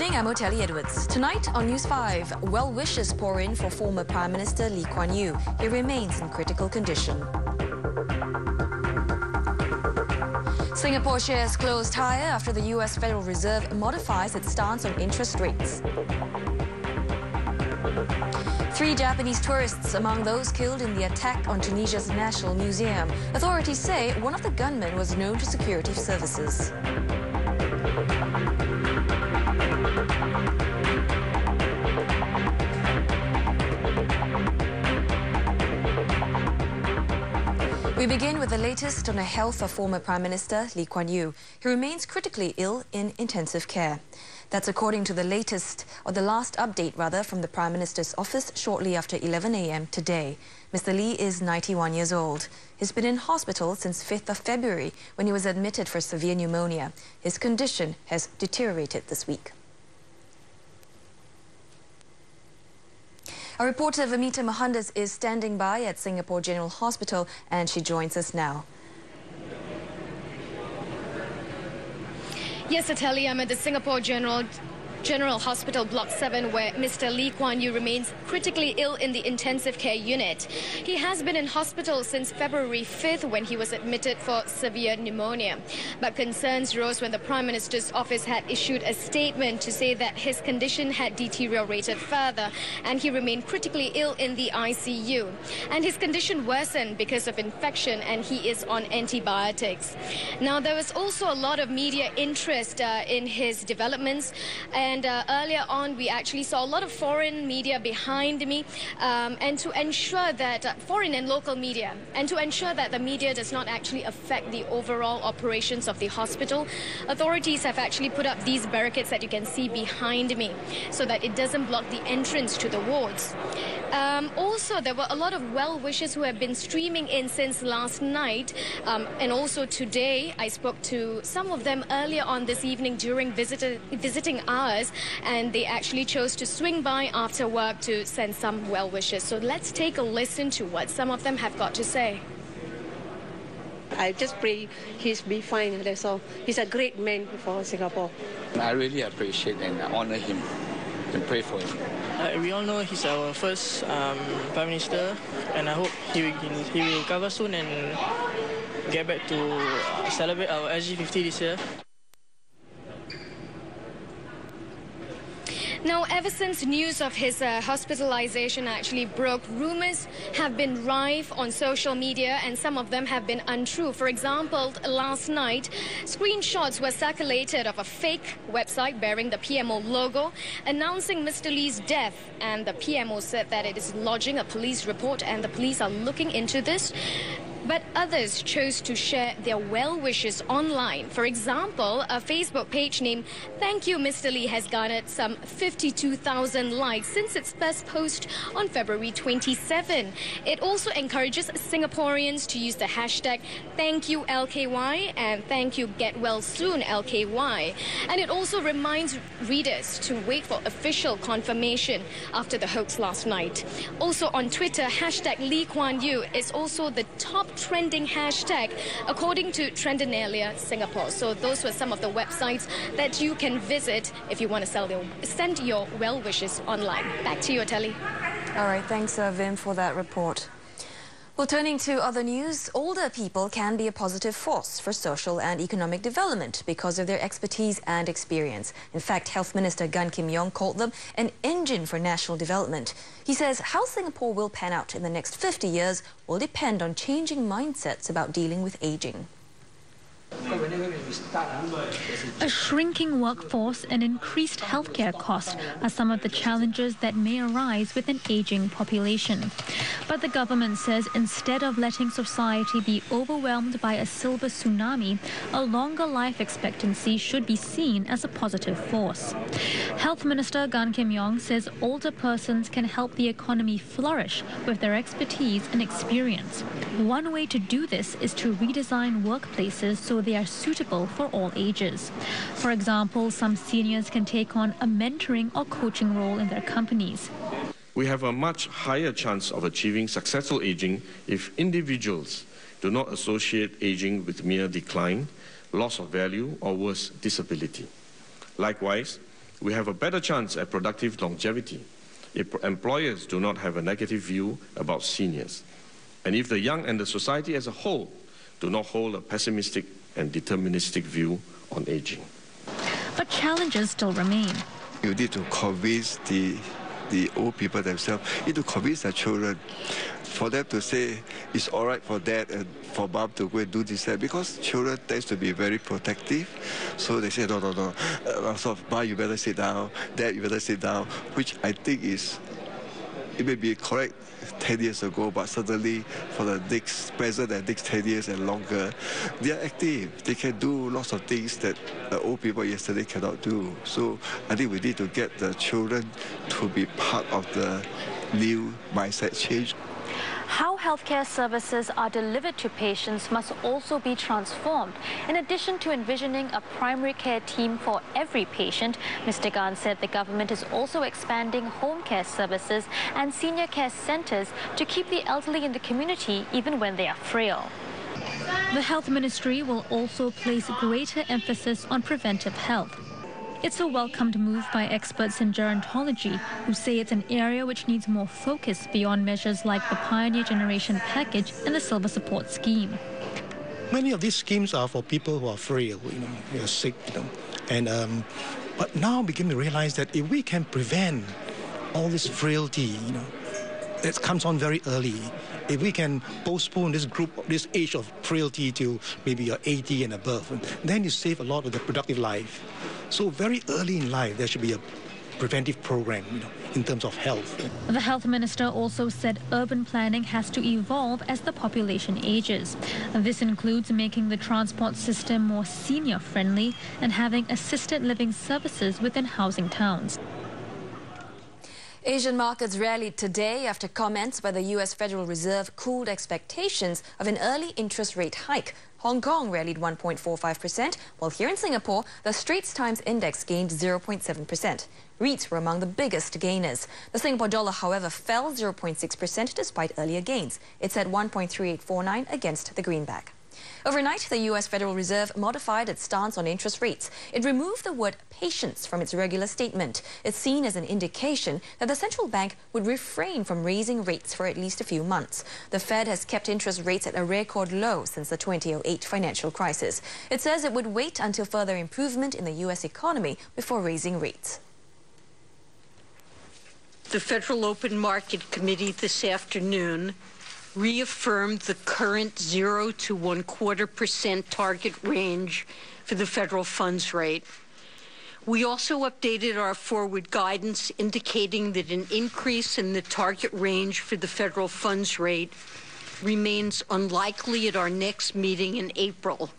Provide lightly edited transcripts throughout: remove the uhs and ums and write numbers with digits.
evening, I'm Otelli Edwards. Tonight on News 5, well wishes pour in for former Prime Minister Lee Kuan Yew. He remains in critical condition. Singapore shares closed higher after the US Federal Reserve modifies its stance on interest rates. 3 Japanese tourists among those killed in the attack on Tunisia's National Museum. Authorities say one of the gunmen was known to security services. We begin with the latest on the health of former Prime Minister Lee Kuan Yew. He remains critically ill in intensive care. That's according to the last update from the Prime Minister's office shortly after 11 a.m. today. Mr. Lee is 91 years old. He's been in hospital since 5th of February when he was admitted for severe pneumonia. His condition has deteriorated this week. Our reporter Vamita Mohandas is standing by at Singapore General Hospital and she joins us now. Yes, Otelli, I'm at the Singapore General Hospital Block 7 where Mr. Lee Kuan Yew remains critically ill in the intensive care unit. He has been in hospital since February 5th when he was admitted for severe pneumonia. But concerns rose when the Prime Minister's office had issued a statement to say that his condition had deteriorated further and he remained critically ill in the ICU. And his condition worsened because of infection and he is on antibiotics. Now, there was also a lot of media interest in his developments. And earlier on, we actually saw a lot of foreign media behind me, and to ensure that foreign and local media, and to ensure that the media does not actually affect the overall operations of the hospital, authorities have actually put up these barricades that you can see behind me, so that it doesn't block the entrance to the wards. Also, there were a lot of well-wishers who have been streaming in since last night, and also today. I spoke to some of them earlier on this evening during visiting hours, and they actually chose to swing by after work to send some well wishes. So let's take a listen to what some of them have got to say. I just pray he's be fine, that's all. He's a great man for Singapore. I really appreciate and honor him and pray for him. We all know he's our first Prime Minister, and I hope he will recover soon and get back to celebrate our SG50 this year. Now, ever since news of his hospitalization actually broke, rumors have been rife on social media and some of them have been untrue. For example, last night, screenshots were circulated of a fake website bearing the PMO logo announcing Mr. Lee's death, and the PMO said that it is lodging a police report and the police are looking into this. But others chose to share their well wishes online. For example, a Facebook page named Thank You Mr. Lee has garnered some 52,000 likes since its first post on February 27. It also encourages Singaporeans to use the hashtag #ThankYouLKY and #ThankYouGetWellSoonLKY. And it also reminds readers to wait for official confirmation after the hoax last night. Also on Twitter, hashtag Lee Kuan Yew is also the top trending hashtag according to Trendanelia Singapore. So those were some of the websites that you can visit if you want to send your well wishes online. Back to you, Otelli. All right, thanks Vim for that report. Well, turning to other news, older people can be a positive force for social and economic development because of their expertise and experience. In fact, Health Minister Gan Kim Yong called them an engine for national development. He says how Singapore will pan out in the next 50 years will depend on changing mindsets about dealing with aging. A shrinking workforce and increased healthcare costs are some of the challenges that may arise with an aging population. But the government says instead of letting society be overwhelmed by a silver tsunami, a longer life expectancy should be seen as a positive force. Health Minister Gan Kim Yong says older persons can help the economy flourish with their expertise and experience. One way to do this is to redesign workplaces so they are suitable for all ages. For example, some seniors can take on a mentoring or coaching role in their companies. We have a much higher chance of achieving successful aging if individuals do not associate aging with mere decline, loss of value, or worse, disability. Likewise, we have a better chance at productive longevity if employers do not have a negative view about seniors, and if the young and the society as a whole do not hold a pessimistic and deterministic view on aging. But challenges still remain. You need to convince the old people themselves. You need to convince their children, for them to say it's all right for dad and for mom to go and do this, because children tend to be very protective. So they say, no. So, mom, you better sit down. Dad, you better sit down, which I think it may be correct 10 years ago, but certainly for the present and next 10 years and longer, they are active. They can do lots of things that the old people yesterday cannot do. So I think we need to get the children to be part of the new mindset change. How healthcare services are delivered to patients must also be transformed. In addition to envisioning a primary care team for every patient, Mr. Gan said the government is also expanding home care services and senior care centres to keep the elderly in the community even when they are frail. The Health Ministry will also place greater emphasis on preventive health. It's a welcomed move by experts in gerontology, who say it's an area which needs more focus beyond measures like the Pioneer Generation Package and the Silver Support Scheme. Many of these schemes are for people who are frail, who are sick, and but now begin to realize that if we can prevent all this frailty, that comes on very early. If we can postpone this age of frailty to maybe you're 80 and above, then you save a lot of the productive life. So very early in life, there should be a preventive program, in terms of health. The health minister also said urban planning has to evolve as the population ages. This includes making the transport system more senior-friendly and having assisted living services within housing towns. Asian markets rallied today after comments by the U.S. Federal Reserve cooled expectations of an early interest rate hike. Hong Kong rallied 1.45%, while here in Singapore, the Straits Times Index gained 0.7%. REITs were among the biggest gainers. The Singapore dollar, however, fell 0.6% despite earlier gains. It's at 1.3849 against the greenback. Overnight, the U.S. Federal Reserve modified its stance on interest rates. It removed the word patience from its regular statement. It's seen as an indication that the central bank would refrain from raising rates for at least a few months. The Fed has kept interest rates at a record low since the 2008 financial crisis. It says it would wait until further improvement in the U.S. economy before raising rates. The Federal Open Market Committee this afternoon reaffirmed the current 0 to 1/4% target range for the federal funds rate. We also updated our forward guidance, indicating that an increase in the target range for the federal funds rate remains unlikely at our next meeting in April.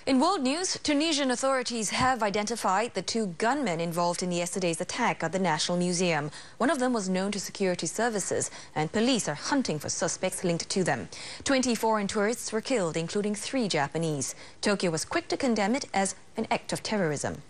In world news, Tunisian authorities have identified the 2 gunmen involved in yesterday's attack at the National Museum. One of them was known to security services, and police are hunting for suspects linked to them. 20 foreign tourists were killed, including 3 Japanese. Tokyo was quick to condemn it as an act of terrorism.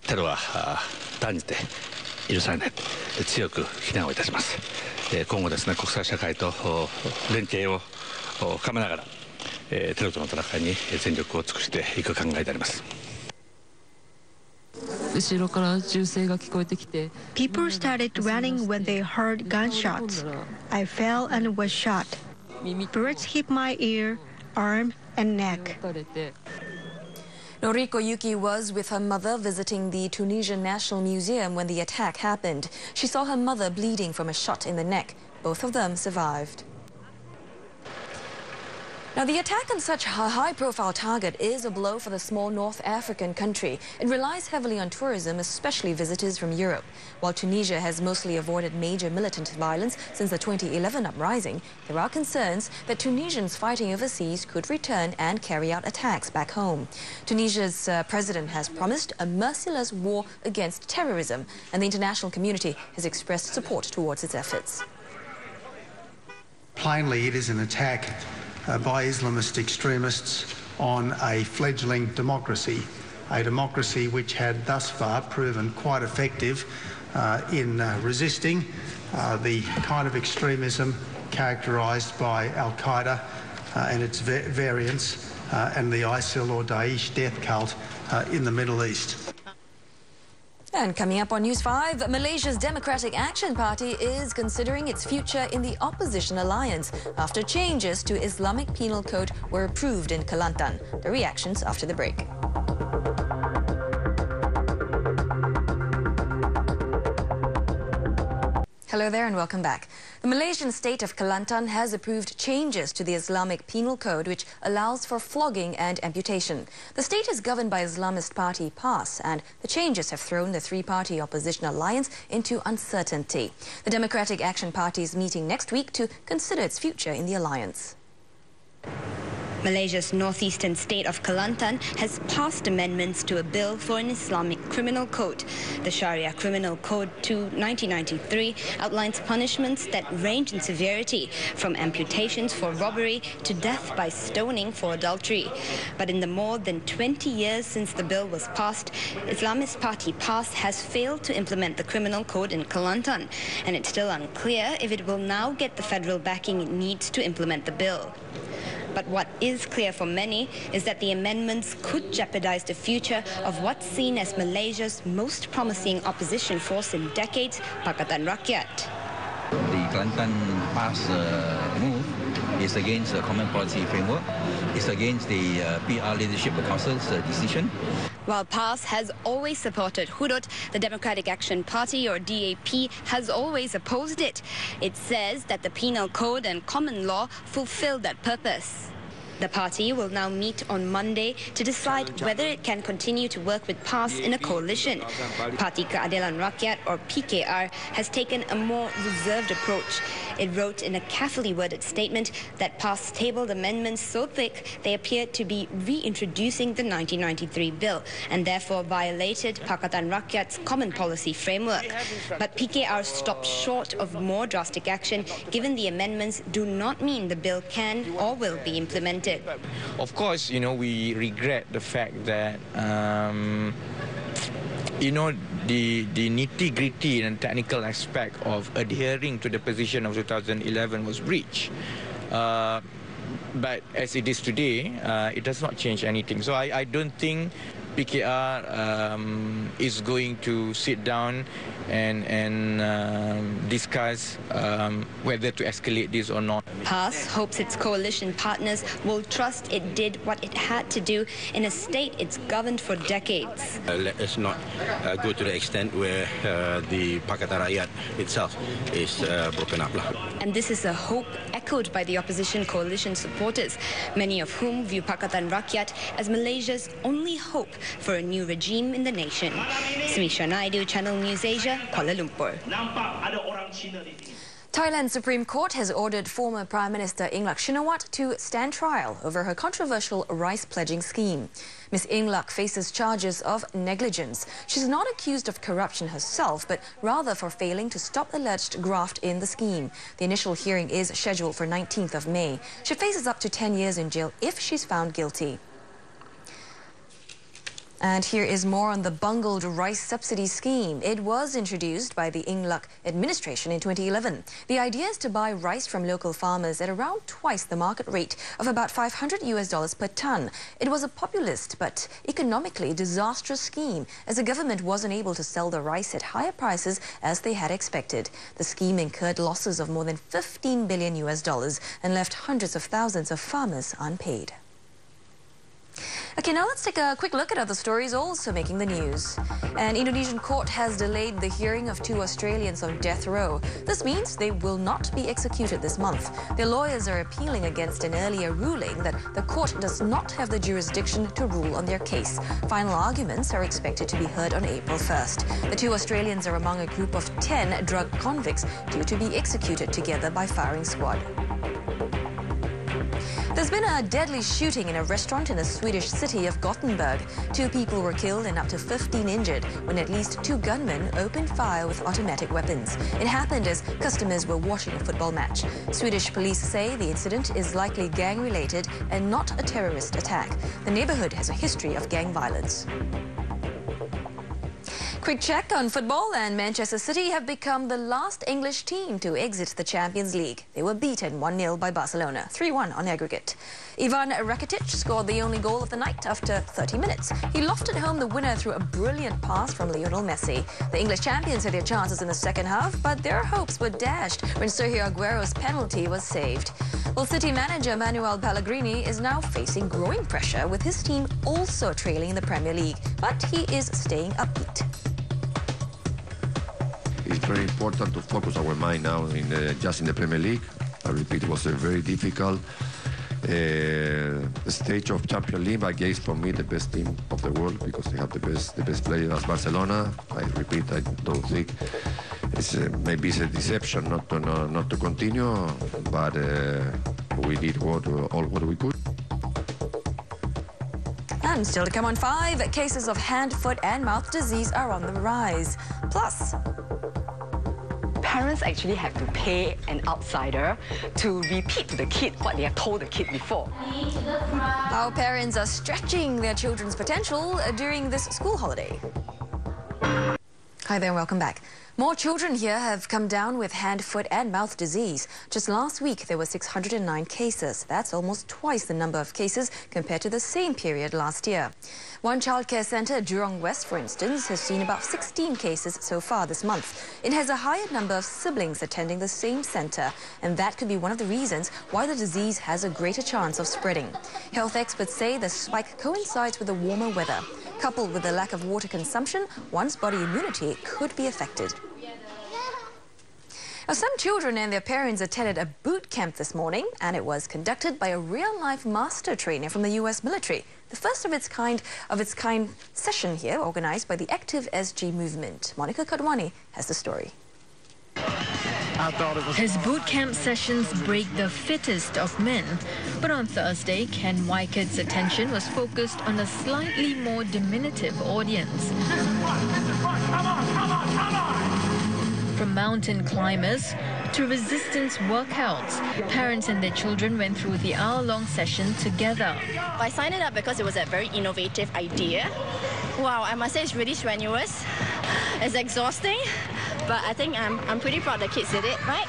テロは断じて許されない。強く非難をいたします。今後ですね、国際社会と連携を深めながら。テロとの戦いに全力を尽くしていく考えであります。 People started running when they heard gunshots. I fell and was shot. Bullets hit my ear, arm, and neck. Noriko Yuki was with her mother visiting the Tunisian National Museum when the attack happened. She saw her mother bleeding from a shot in the neck. Both of them survived. Now, the attack on such a high-profile target is a blow for the small North African country. It relies heavily on tourism, especially visitors from Europe. While Tunisia has mostly avoided major militant violence since the 2011 uprising, there are concerns that Tunisians fighting overseas could return and carry out attacks back home. Tunisia's president has promised a merciless war against terrorism, and the international community has expressed support towards its efforts. Plainly, it is an attack by Islamist extremists on a fledgling democracy, a democracy which had thus far proven quite effective in resisting the kind of extremism characterised by Al-Qaeda and its variants and the ISIL or Daesh death cult in the Middle East. And coming up on News 5, Malaysia's Democratic Action Party is considering its future in the opposition alliance after changes to Islamic Penal Code were approved in Kelantan. The reactions after the break. Hello there and welcome back. The Malaysian state of Kelantan has approved changes to the Islamic Penal Code which allows for flogging and amputation. The state is governed by Islamist party PAS, and the changes have thrown the three-party opposition alliance into uncertainty. The Democratic Action Party is meeting next week to consider its future in the alliance. Malaysia's northeastern state of Kelantan has passed amendments to a bill for an Islamic criminal code. The Sharia Criminal Code 1993 outlines punishments that range in severity, from amputations for robbery to death by stoning for adultery. But in the more than 20 years since the bill was passed, Islamist party PAS has failed to implement the criminal code in Kelantan, and it's still unclear if it will now get the federal backing it needs to implement the bill. But what is clear for many is that the amendments could jeopardize the future of what's seen as Malaysia's most promising opposition force in decades, Pakatan Rakyat. The Kelantan PAS move is against the Common Policy Framework. It's against the PR Leadership Council's decision. While PAS has always supported Hudud, the Democratic Action Party, or DAP, has always opposed it. It says that the penal code and common law fulfill that purpose. The party will now meet on Monday to decide whether it can continue to work with PAS in a coalition. Parti Keadilan Rakyat, or PKR, has taken a more reserved approach. It wrote in a carefully worded statement that PAS tabled amendments so thick they appeared to be reintroducing the 1993 bill and therefore violated Pakatan Rakyat's common policy framework. But PKR stopped short of more drastic action, given the amendments do not mean the bill can or will be implemented. Of course, we regret the fact that, the nitty-gritty and technical aspect of adhering to the position of 2011 was breached. But as it is today, it does not change anything. So I don't think PKR is going to sit down and discuss whether to escalate this or not. PAS hopes its coalition partners will trust it did what it had to do in a state it's governed for decades. Let us not go to the extent where the Pakatan Rakyat itself is broken up. And this is a hope echoed by the opposition coalition supporters, many of whom view Pakatan Rakyat as Malaysia's only hope for a new regime in the nation. Samisha Naidu, Channel News Asia, Kuala Lumpur. Thailand's Supreme Court has ordered former Prime Minister Yingluck Shinawatra to stand trial over her controversial rice pledging scheme. Ms. Yingluck faces charges of negligence. She's not accused of corruption herself, but rather for failing to stop alleged graft in the scheme. The initial hearing is scheduled for 19th of May. She faces up to 10 years in jail if she's found guilty. And here is more on the bungled rice subsidy scheme. It was introduced by the Yingluck administration in 2011. The idea is to buy rice from local farmers at around twice the market rate of about $500 per ton. It was a populist but economically disastrous scheme, as the government wasn't able to sell the rice at higher prices as they had expected. The scheme incurred losses of more than $15 billion and left hundreds of thousands of farmers unpaid. Okay, now let's take a quick look at other stories also making the news. An Indonesian court has delayed the hearing of 2 Australians on death row. This means they will not be executed this month. Their lawyers are appealing against an earlier ruling that the court does not have the jurisdiction to rule on their case. Final arguments are expected to be heard on April 1st. The 2 Australians are among a group of 10 drug convicts due to be executed together by firing squad. There's been a deadly shooting in a restaurant in the Swedish city of Gothenburg. 2 people were killed and up to 15 injured when at least 2 gunmen opened fire with automatic weapons. It happened as customers were watching a football match. Swedish police say the incident is likely gang-related and not a terrorist attack. The neighborhood has a history of gang violence. Quick check on football, and Manchester City have become the last English team to exit the Champions League. They were beaten 1-0 by Barcelona, 3-1 on aggregate. Ivan Rakitic scored the only goal of the night after 30 minutes. He lofted home the winner through a brilliant pass from Lionel Messi. The English champions had their chances in the second half, but their hopes were dashed when Sergio Aguero's penalty was saved. Well, City manager Manuel Pellegrini is now facing growing pressure with his team also trailing in the Premier League, but he is staying upbeat. It's very important to focus our mind now just in the Premier League. I repeat, it was a very difficult stage of Champions League. I guess for me the best team of the world because they have the best player as Barcelona. I repeat, I don't think maybe it's a deception not to continue, but we did all what we could. And still to come on 5, cases of hand, foot and mouth disease are on the rise. Plus, parents actually have to pay an outsider to repeat to the kid what they have told the kid before. How parents are stretching their children's potential during this school holiday. Hi there and welcome back. More children here have come down with hand, foot and mouth disease. Just last week, there were 609 cases. That's almost twice the number of cases compared to the same period last year. One childcare centre at Jurong West, for instance, has seen about 16 cases so far this month. It has a higher number of siblings attending the same centre, and that could be one of the reasons why the disease has a greater chance of spreading. Health experts say the spike coincides with the warmer weather. Coupled with the lack of water consumption, one's body immunity could be affected. Now, some children and their parents attended a boot camp this morning, and it was conducted by a real-life master trainer from the U.S. military. The first of its kind session here, organised by the Active SG movement. Monica Kadwani has the story. His boot camp sessions break the fittest of men. But on Thursday, Ken Wykett's attention was focused on a slightly more diminutive audience. From mountain climbers to resistance workouts, parents and their children went through the hour-long session together. I signed it up because it was a very innovative idea. Wow, I must say it's really strenuous. It's exhausting, but I think I'm pretty proud the kids did it, right?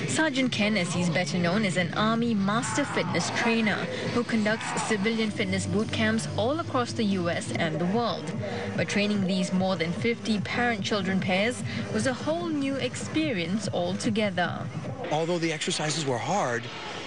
Sergeant Ken, as he's better known, is an Army master fitness trainer who conducts civilian fitness boot camps all across the US and the world. But training these more than 50 parent-children pairs was a whole new experience altogether. Although the exercises were hard,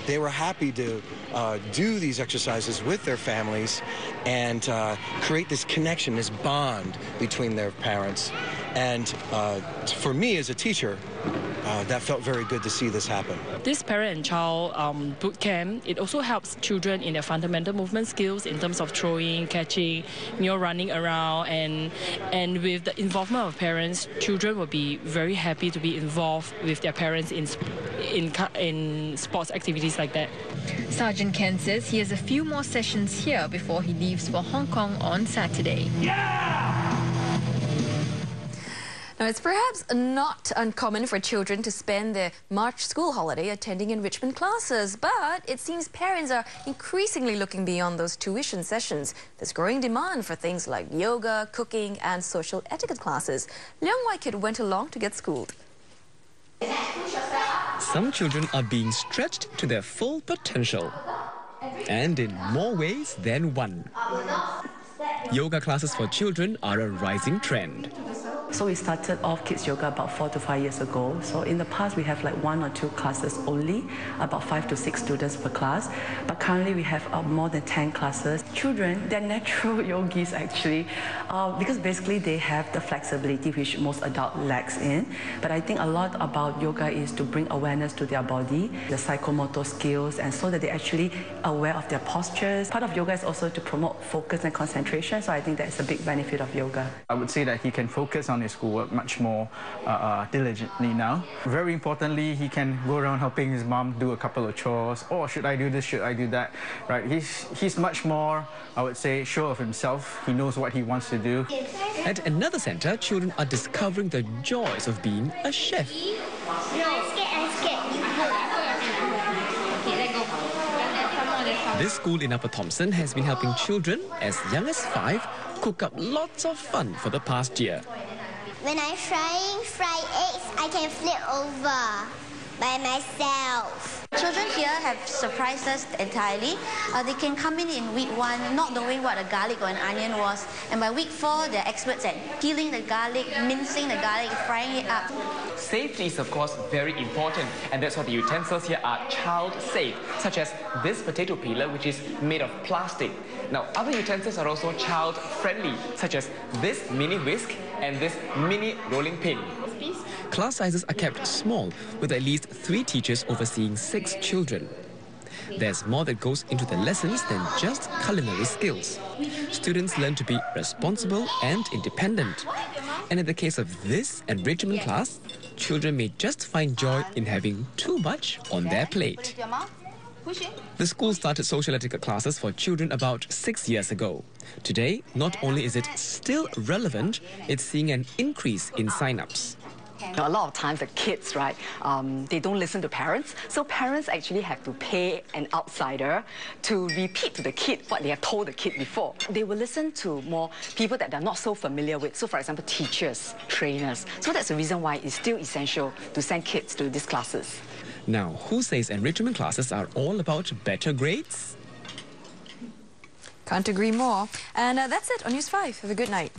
they were happy to do these exercises with their families and create this connection, this bond between their parents. And for me as a teacher, that felt very good to see this happen. This parent and child boot camp, it also helps children in their fundamental movement skills in terms of throwing, catching, running around, and with the involvement of parents, children will be very happy to be involved with their parents in sports activities like that. Sergeant Ken says he has a few more sessions here before he leaves for Hong Kong on Saturday. Now, it's perhaps not uncommon for children to spend their March school holiday attending enrichment classes, but it seems parents are increasingly looking beyond those tuition sessions. There's growing demand for things like yoga, cooking and social etiquette classes. Leong Wykett went along to get schooled. Some children are being stretched to their full potential, and in more ways than one. Yoga classes for children are a rising trend. So we started off kids yoga about 4 to 5 years ago. So in the past we have like 1 or 2 classes only, about 5 to 6 students per class. But currently we have more than 10 classes. Children, they're natural yogis actually, because basically they have the flexibility which most adults lacks in. But I think a lot about yoga is to bring awareness to their body, the psychomotor skills, and so that they're actually aware of their postures. Part of yoga is also to promote focus and concentration. So I think that's a big benefit of yoga. I would say that he can focus on his schoolwork much more diligently now. Very importantly, he can go around helping his mom do a couple of chores. Oh, should I do this? Should I do that? Right? He's much more, I would say, sure of himself. He knows what he wants to do. At another centre, children are discovering the joys of being a chef. This school in Upper Thomson has been helping children as young as 5 cook up lots of fun for the past year. When I'm frying fried eggs, I can flip over by myself. Children here have surprised us entirely. They can come in week 1 not knowing what a garlic or an onion was, and by week 4 they're experts at peeling the garlic, mincing the garlic, frying it up. Safety is of course very important, and that's why the utensils here are child safe, such as this potato peeler, which is made of plastic. Now other utensils are also child friendly, such as this mini whisk and this mini rolling pin. Class sizes are kept small, with at least 3 teachers overseeing 6 children. There's more that goes into the lessons than just culinary skills. Students learn to be responsible and independent. And in the case of this enrichment class, children may just find joy in having too much on their plate. The school started social etiquette classes for children about 6 years ago. Today, not only is it still relevant, it's seeing an increase in sign-ups. A lot of times the kids, right, they don't listen to parents. So parents actually have to pay an outsider to repeat to the kid what they have told the kid before. They will listen to more people that they're not so familiar with. So for example, teachers, trainers. So that's the reason why it's still essential to send kids to these classes. Now, who says enrichment classes are all about better grades? Can't agree more. And that's it on News 5. Have a good night.